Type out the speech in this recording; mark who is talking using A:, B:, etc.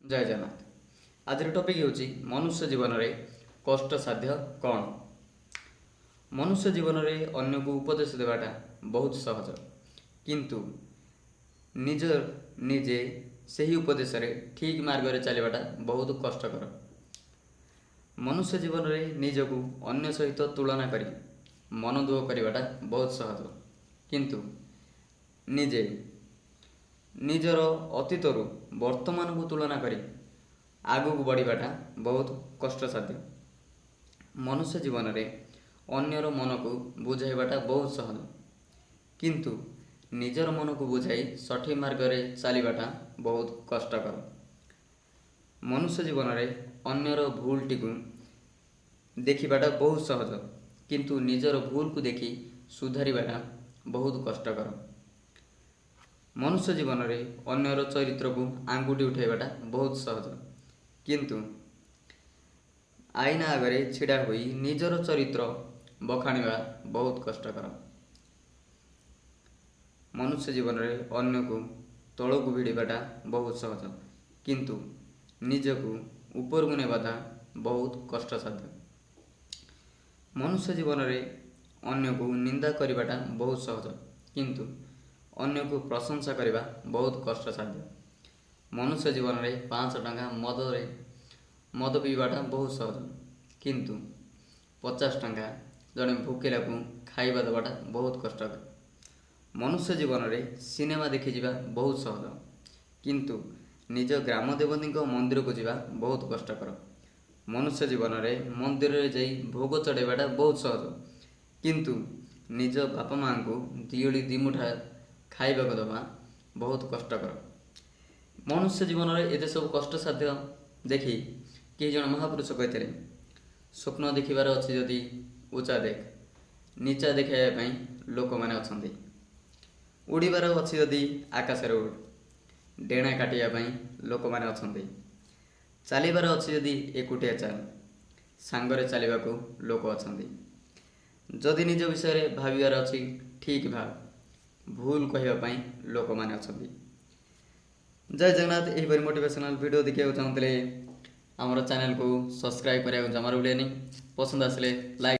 A: ଜୟ ଜଗନ୍ନାଥ। ଆଜିର ଟପିକ୍ ହେଉଛି ମନୁଷ୍ୟ ଜୀବନରେ କଷ୍ଟସାଧ୍ୟ କ'ଣ? ମନୁଷ୍ୟ ଜୀବନରେ ଅନ୍ୟକୁ ଉପଦେଶ ଦେବାଟା ବହୁତ ସହଜ, କିନ୍ତୁ ନିଜେ ସେହି ଉପଦେଶରେ ଠିକ୍ ମାର୍ଗରେ ଚାଲିବାଟା ବହୁତ କଷ୍ଟକର। ମନୁଷ୍ୟ ଜୀବନରେ ନିଜକୁ ଅନ୍ୟ ସହିତ ତୁଳନା କରି ମନ ଦୁଃଖ କରିବାଟା ବହୁତ ସହଜ, କିନ୍ତୁ ନିଜେ ନିଜର ଅତୀତରୁ ବର୍ତ୍ତମାନକୁ ତୁଳନା କରି ଆଗକୁ ବଢ଼ିବାଟା ବହୁତ କଷ୍ଟସାଧ୍ୟ। ମନୁଷ୍ୟ ଜୀବନରେ ଅନ୍ୟର ମନକୁ ବୁଝାଇବାଟା ବହୁତ ସହଜ, କିନ୍ତୁ ନିଜର ମନକୁ ବୁଝାଇ ସଠିକ୍ ମାର୍ଗରେ ଚାଲିବାଟା ବହୁତ କଷ୍ଟକର। ମନୁଷ୍ୟ ଜୀବନରେ ଅନ୍ୟର ଭୁଲଟିକୁ ଦେଖିବାଟା ବହୁତ ସହଜ, କିନ୍ତୁ ନିଜର ଭୁଲକୁ ଦେଖି ସୁଧାରିବାଟା ବହୁତ କଷ୍ଟକର। ମନୁଷ୍ୟ ଜୀବନରେ ଅନ୍ୟର ଚରିତ୍ରକୁ ଆଙ୍ଗୁଠି ଉଠାଇବାଟା ବହୁତ ସହଜ, କିନ୍ତୁ ଆଇନା ଆଗରେ ଛିଡ଼ା ହୋଇ ନିଜର ଚରିତ୍ର ବଖାଣିବା ବହୁତ କଷ୍ଟକର। ମନୁଷ୍ୟ ଜୀବନରେ ଅନ୍ୟକୁ ତଳକୁ ଭିଡ଼ିବାଟା ବହୁତ ସହଜ, କିନ୍ତୁ ନିଜକୁ ଉପରକୁ ନେବାଟା ବହୁତ କଷ୍ଟସାଧ୍ୟ। ମନୁଷ୍ୟ ଜୀବନରେ ଅନ୍ୟକୁ ନିନ୍ଦା କରିବାଟା ବହୁତ ସହଜ, କିନ୍ତୁ ଅନ୍ୟକୁ ପ୍ରଶଂସା କରିବା ବହୁତ କଷ୍ଟସାଧ୍ୟ। ମନୁଷ୍ୟ ଜୀବନରେ 500 ଟଙ୍କା ମଦ ପିଇବାଟା ବହୁତ ସହଜ, କିନ୍ତୁ 50 ଟଙ୍କା ଜଣେ ଭୋକିଲାକୁ ଖାଇବା ଦେବାଟା ବହୁତ କଷ୍ଟକର। ମନୁଷ୍ୟ ଜୀବନରେ ସିନେମା ଦେଖିଯିବା ବହୁତ ସହଜ, କିନ୍ତୁ ନିଜ ଗ୍ରାମ ଦେବତୀଙ୍କ ମନ୍ଦିରକୁ ଯିବା ବହୁତ କଷ୍ଟକର। ମନୁଷ୍ୟ ଜୀବନରେ ମନ୍ଦିରରେ ଯାଇ ଭୋଗ ଚଢ଼ାଇବାଟା ବହୁତ ସହଜ, କିନ୍ତୁ ନିଜ ବାପା ମାଆଙ୍କୁ ଦିଓଳି ଦିମୁଠା ଖାଇବାକୁ ଦେବା ବହୁତ କଷ୍ଟକର। ମନୁଷ୍ୟ ଜୀବନରେ ଏତେ ସବୁ କଷ୍ଟସାଧ୍ୟ ଦେଖି କେହି ଜଣେ ମହାପୁରୁଷ କହିଥିଲେ, ସ୍ୱପ୍ନ ଦେଖିବାର ଅଛି ଯଦି ଉଚ୍ଚା ଦେଖ, ନିଚା ଦେଖାଇବା ପାଇଁ ଲୋକମାନେ ଅଛନ୍ତି। ଉଡ଼ିବାର ଅଛି ଯଦି ଆକାଶରେ ଉଡ଼, ଡେଣା କାଟିବା ପାଇଁ ଲୋକମାନେ ଅଛନ୍ତି। ଚାଲିବାର ଅଛି ଯଦି ଏକୁଟିଆ ଚାଲ, ସାଙ୍ଗରେ ଚାଲିବାକୁ ଲୋକ ଅଛନ୍ତି। ଯଦି ନିଜ ବିଷୟରେ ଭାବିବାର ଅଛି ଠିକ୍ ଭାବ, ଭୁଲ କହିବା ପାଇଁ ଲୋକମାନେ ଅଛନ୍ତି। ଜୟ ଜଗନ୍ନାଥ। ଏହିପରି ମୋଟିଭେସନାଲ୍ ଭିଡ଼ିଓ ଦେଖିବାକୁ ଚାହୁଁଥିଲେ ଆମର ଚ୍ୟାନେଲକୁ ସବସ୍କ୍ରାଇବ୍ କରିବାକୁ ଜମାରୁ ଭୁଲିବେନି। ପସନ୍ଦ ଆସିଲେ ଲାଇକ୍